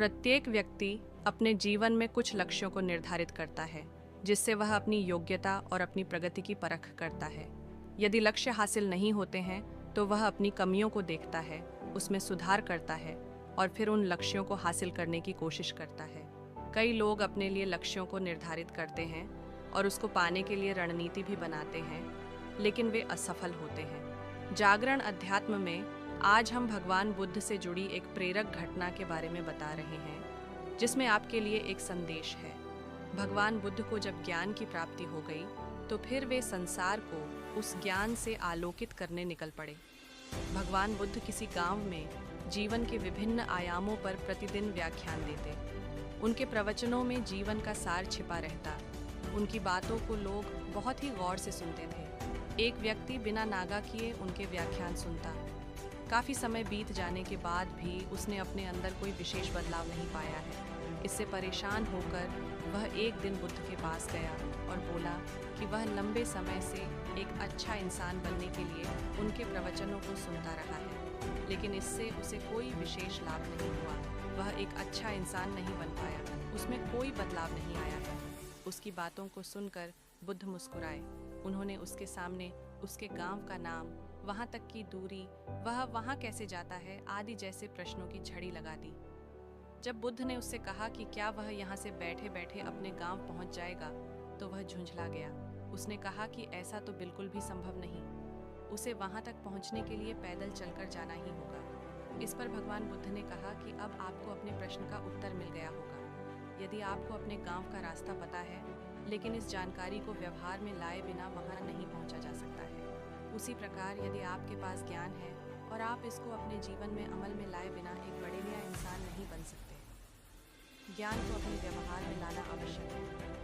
प्रत्येक व्यक्ति अपने जीवन में कुछ लक्ष्यों को निर्धारित करता है, जिससे वह अपनी योग्यता और अपनी प्रगति की परख करता है। यदि लक्ष्य हासिल नहीं होते हैं तो वह अपनी कमियों को देखता है, उसमें सुधार करता है और फिर उन लक्ष्यों को हासिल करने की कोशिश करता है। कई लोग अपने लिए लक्ष्यों को निर्धारित करते हैं और उसको पाने के लिए रणनीति भी बनाते हैं, लेकिन वे असफल होते हैं। जागरण अध्यात्म में आज हम भगवान बुद्ध से जुड़ी एक प्रेरक घटना के बारे में बता रहे हैं, जिसमें आपके लिए एक संदेश है। भगवान बुद्ध को जब ज्ञान की प्राप्ति हो गई तो फिर वे संसार को उस ज्ञान से आलोकित करने निकल पड़े। भगवान बुद्ध किसी गांव में जीवन के विभिन्न आयामों पर प्रतिदिन व्याख्यान देते। उनके प्रवचनों में जीवन का सार छिपा रहता। उनकी बातों को लोग बहुत ही गौर से सुनते थे। एक व्यक्ति बिना नागा किए उनके व्याख्यान सुनता। काफ़ी समय बीत जाने के बाद भी उसने अपने अंदर कोई विशेष बदलाव नहीं पाया है। इससे परेशान होकर वह एक दिन बुद्ध के पास गया और बोला कि वह लंबे समय से एक अच्छा इंसान बनने के लिए उनके प्रवचनों को सुनता रहा है, लेकिन इससे उसे कोई विशेष लाभ नहीं हुआ। वह एक अच्छा इंसान नहीं बन पाया, उसमें कोई बदलाव नहीं आया है। उसकी बातों को सुनकर बुद्ध मुस्कुराए। उन्होंने उसके सामने उसके गांव का नाम, वहां तक की दूरी, वह वहां कैसे जाता है आदि जैसे प्रश्नों की झड़ी लगा दी। जब बुद्ध ने उससे कहा कि क्या वह यहाँ से बैठे बैठे अपने गांव पहुंच जाएगा, तो वह झुंझला गया। उसने कहा कि ऐसा तो बिल्कुल भी संभव नहीं, उसे वहां तक पहुंचने के लिए पैदल चलकर जाना ही होगा। इस पर भगवान बुद्ध ने कहा कि अब आपको अपने प्रश्न का उत्तर मिल गया होगा। यदि आपको अपने गांव का रास्ता पता है, लेकिन इस जानकारी को व्यवहार में लाए बिना वहां नहीं पहुंचा जा सकता है, उसी प्रकार यदि आपके पास ज्ञान है और आप इसको अपने जीवन में अमल में लाए बिना एक बढ़िया इंसान नहीं बन सकते। ज्ञान को अपने व्यवहार में लाना आवश्यक है।